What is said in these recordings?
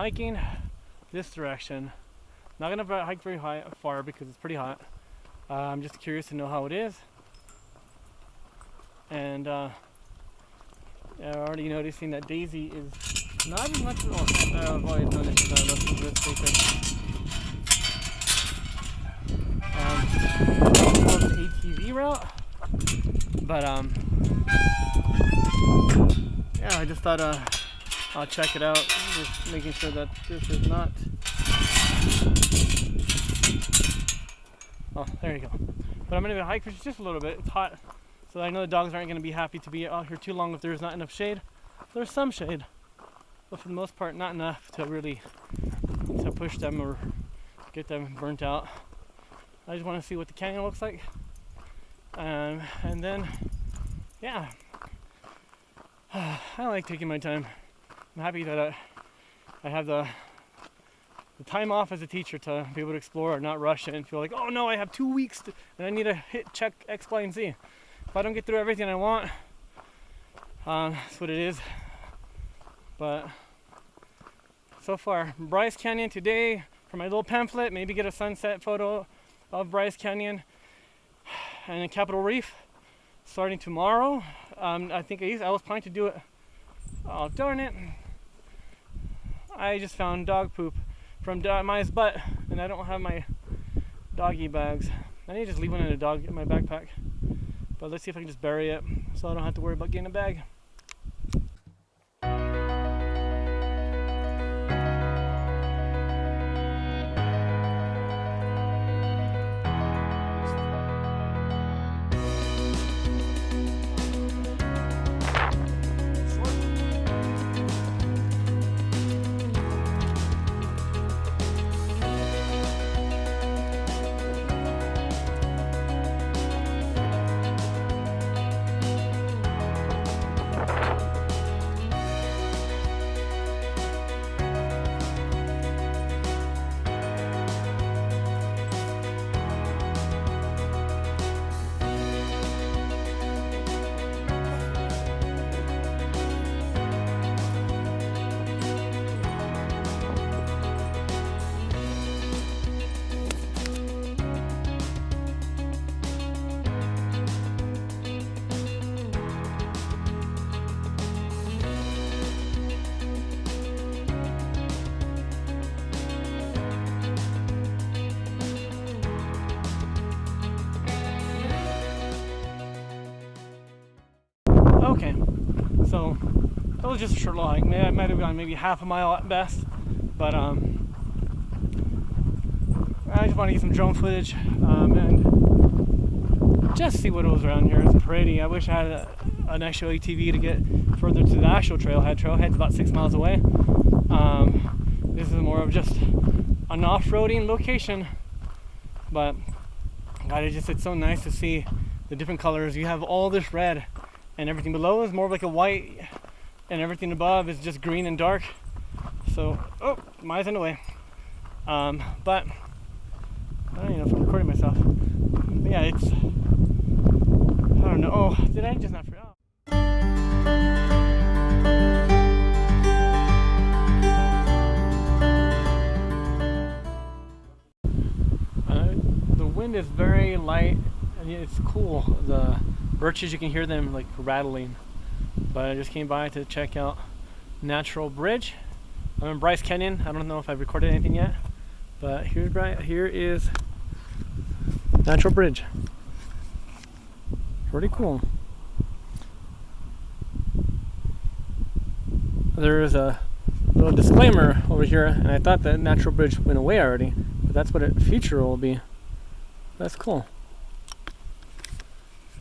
hiking this direction. Not gonna hike very far because it's pretty hot. I'm just curious to know how it is. And I'm already noticing that Daisy is not as much. I've always noticed that. Let's move this quickly. More of an ATV route, but yeah, I just thought I'll check it out, just making sure that this is not. Oh, there you go. But I'm gonna hike for just a little bit. It's hot, so I know the dogs aren't gonna be happy to be out here too long if there's not enough shade. There's some shade, but for the most part, not enough to really push them or get them burnt out. I just want to see what the canyon looks like, and then, yeah, I like taking my time. I'm happy that I have the time off as a teacher to be able to explore and not rush it and feel like, oh no, I have 2 weeks and I need to check X, Y, and Z. If I don't get through everything I want, that's what it is. But so far, Bryce Canyon today for my little pamphlet. Maybe get a sunset photo of Bryce Canyon and Capitol Reef starting tomorrow. I think I was planning to do it. Oh darn it! I just found dog poop from Maya's butt, and I don't have my doggy bags. I need to just leave one in my backpack. But let's see if I can just bury it, so I don't have to worry about getting a bag. Okay, so that was just a short little hike. I might have gone maybe half a mile at best, but I just want to get some drone footage and just see what it was around here. It's pretty. I wish I had an actual ATV to get further to the actual trailhead. Trailhead's about 6 miles away. This is more of just an off-roading location, but God, it's so nice to see the different colors. You have all this red, and everything below is more of like a white, and everything above is just green and dark. So, oh, Maya's in the way. But I don't even know if I'm recording myself. But yeah, it's, I don't know. Oh, did I just not forget? The wind is very light, and it's cool. The birches, you can hear them like rattling. But I just came by to check out Natural Bridge. I'm in Bryce Canyon. I don't know if I've recorded anything yet, but here is Natural Bridge. Pretty cool. There is a little disclaimer over here, and I thought that Natural Bridge went away already, but that's what its future will be. That's cool.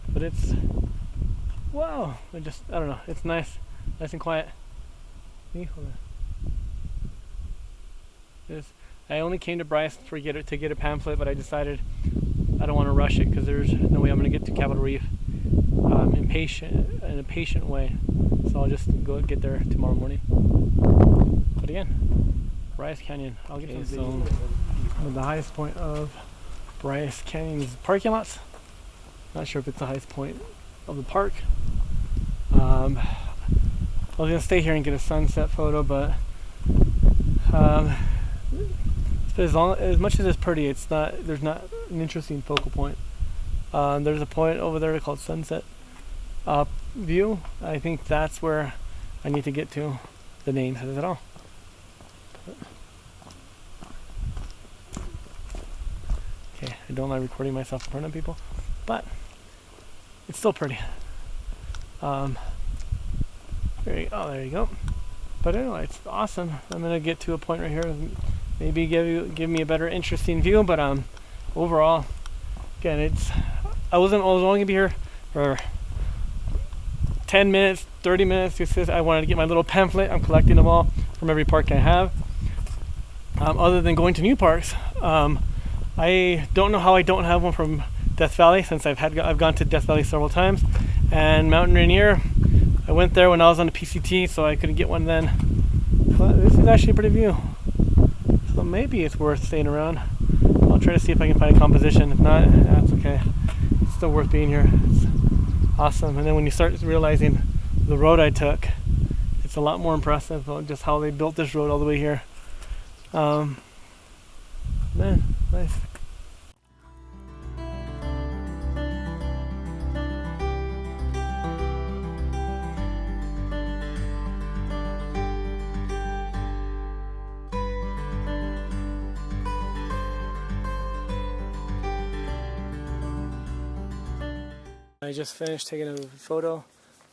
But it's, whoa, I don't know, it's nice and quiet. I only came to Bryce to get a pamphlet, but I decided I don't want to rush it because there's no way I'm going to get to Capitol Reef in a patient way. So I'll just go get there tomorrow morning. But again, Bryce Canyon. I'll get some the highest point of Bryce Canyon's parking lots. Not sure if it's the highest point of the park. I was gonna stay here and get a sunset photo, but As much as it's pretty, it's not. There's not an interesting focal point. There's a point over there called Sunset View. I think that's where I need to get to. The name says it all. Okay, I don't like recording myself in front of people, but it's still pretty. There you go. But anyway, it's awesome. I'm gonna get to a point right here, maybe give me a better, interesting view. But overall, again, I was only gonna be here for 10 minutes, 30 minutes. Just I wanted to get my little pamphlet. I'm collecting them all from every park I have. Other than going to new parks, I don't know how I don't have one from Death Valley, since I've gone to Death Valley several times. And Mountain Rainier, I went there when I was on the PCT, so I couldn't get one then. But this is actually a pretty view, so maybe it's worth staying around. I'll try to see if I can find a composition. If not, that's okay. It's still worth being here. It's awesome. And then when you start realizing the road I took, it's a lot more impressive, just how they built this road all the way here. Man, nice. I just finished taking a photo.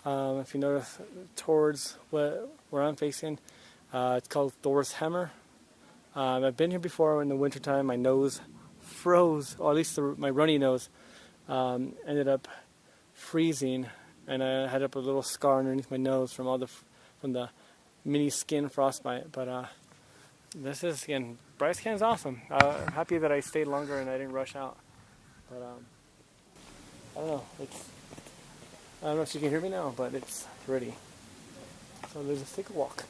If you notice, towards where I'm facing, it's called Thor's Hammer. I've been here before in the wintertime. My nose froze, or at least my runny nose ended up freezing, and I had up a little scar underneath my nose from the mini skin frostbite. But this is, again, Bryce Canyon's awesome. I'm happy that I stayed longer and I didn't rush out. But I don't know. I don't know if you can hear me now, but it's pretty. So let's take a walk.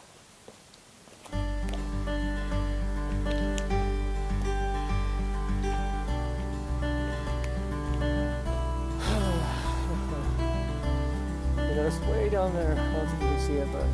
It's way down there. I don't think you can see it, but.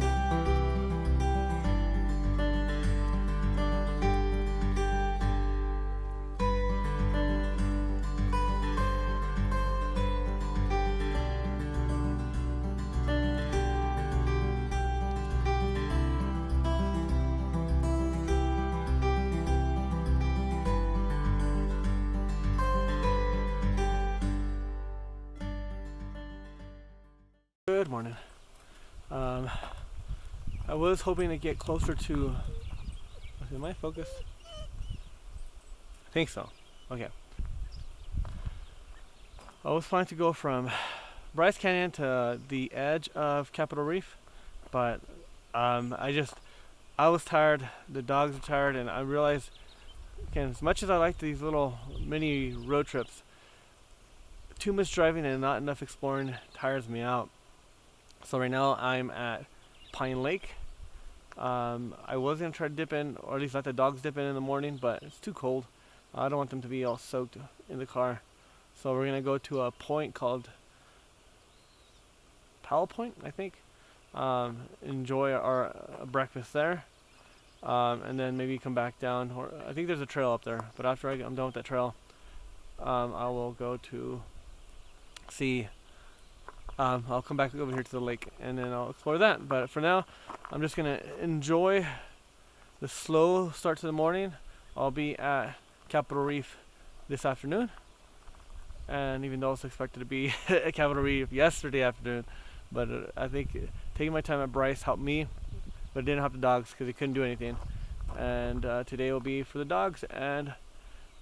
Good morning. I was hoping to get closer to. Am I focused? I think so. Okay. I was planning to go from Bryce Canyon to the edge of Capitol Reef, but I was tired. The dogs are tired, and I realized, again, as much as I like these little mini road trips, too much driving and not enough exploring tires me out. So right now I'm at Pine Lake. I was going to try to dip in, or at least let the dogs dip in the morning, but it's too cold. I don't want them to be all soaked in the car. So we're going to go to a point called Powell Point, I think. Enjoy our breakfast there. And then maybe come back down. Or I think there's a trail up there, but after I'm done with that trail, I will go to see. I'll come back over here to the lake and then I'll explore that. But for now, I'm just going to enjoy the slow start to the morning. I'll be at Capitol Reef this afternoon. And even though it's expected to be at Capitol Reef yesterday afternoon, but I think taking my time at Bryce helped me, but it didn't help the dogs because they couldn't do anything. And today will be for the dogs and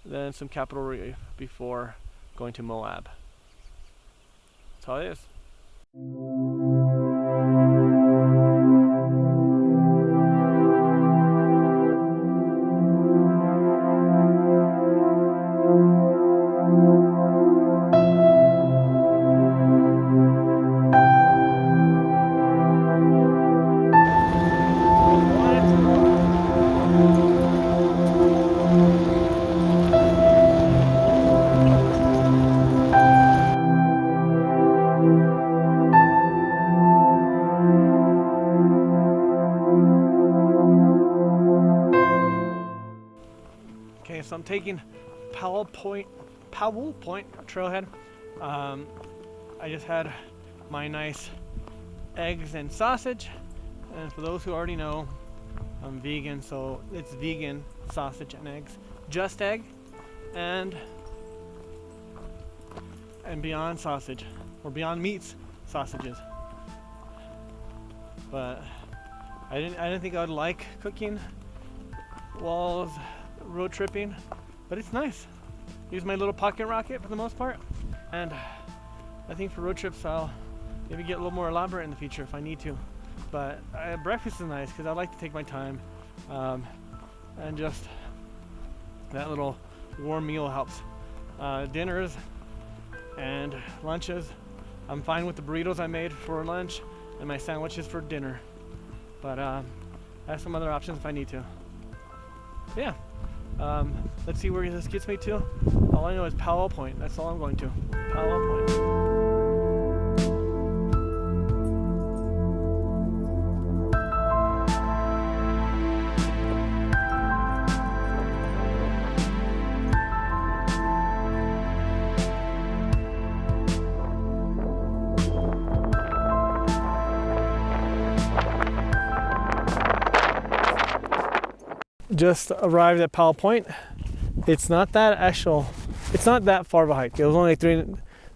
then some Capitol Reef before going to Moab. That's all it is. Okay, so I'm taking Powell Point trailhead. I just had my nice eggs and sausage, and for those who already know, I'm vegan, so it's vegan sausage and eggs, just egg and Beyond sausage, or Beyond Meats sausages. But I didn't think I would like cooking while road tripping, but it's nice. Use my little pocket rocket for the most part, and I think for road trips I'll maybe get a little more elaborate in the future if I need to. But breakfast is nice because I like to take my time, and just that little warm meal helps. Dinners and lunches, I'm fine with the burritos I made for lunch and my sandwiches for dinner, but I have some other options if I need to. Yeah, let's see where this gets me to. All I know is Powell Point. That's all I'm going to. Powell Point. Just arrived at Powell Point. It's not that far of a hike. It was only like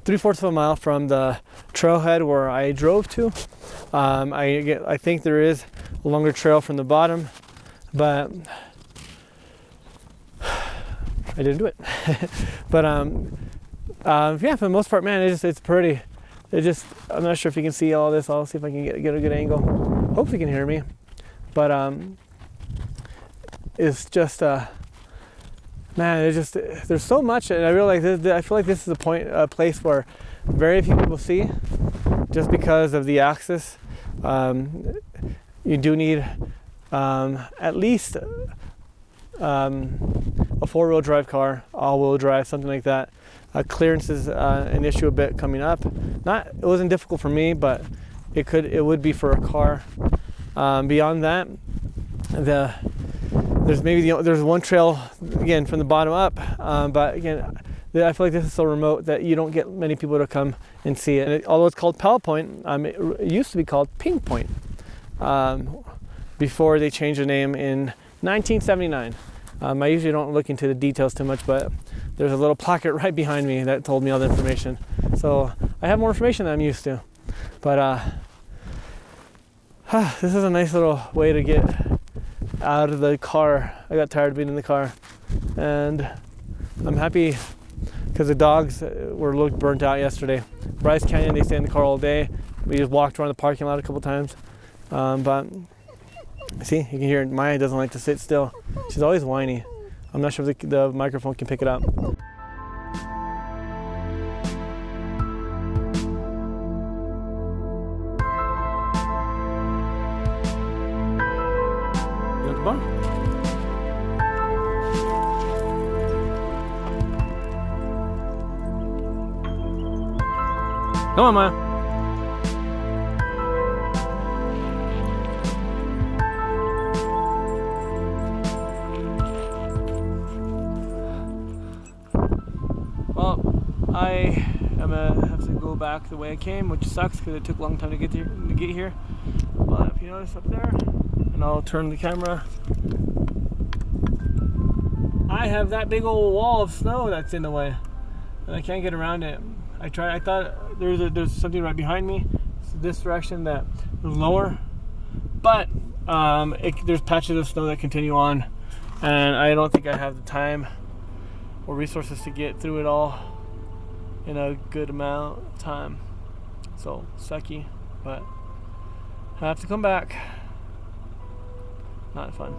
3/4 of a mile from the trailhead where I drove to. I think there is a longer trail from the bottom, but I didn't do it. But yeah, for the most part, man, it's pretty. I'm not sure if you can see all this. I'll see if I can get a good angle. Hopefully you can hear me. But it's just man, there's so much, and I realize I feel like this is a place where very few people see, just because of the access. You do need at least a 4-wheel drive car, all-wheel drive, something like that. Clearance is an issue a bit coming up. It wasn't difficult for me, but it would be for a car. Beyond that, there's one trail again from the bottom up, but again, I feel like this is so remote that you don't get many people to come and see it. And although it's called Powell Point, it used to be called Pink Point before they changed the name in 1979. I usually don't look into the details too much, but there's a little plaque right behind me that told me all the information. So I have more information than I'm used to. But this is a nice little way to get out of the car. I got tired of being in the car, and I'm happy because the dogs looked burnt out yesterday. Bryce Canyon, they stay in the car all day. We just walked around the parking lot a couple times, but see, you can hear Maya doesn't like to sit still. She's always whiny. I'm not sure if the microphone can pick it up. Come on, Maya. Well, I am gonna have to go back the way I came, which sucks because it took a long time to get here. But if you notice up there, and I'll turn the camera, I have that big old wall of snow that's in the way, and I can't get around it. I thought there's something right behind me, so this direction that was lower, but there's patches of snow that continue on, and I don't think I have the time or resources to get through it all in a good amount of time. So sucky, but I have to come back. Not fun.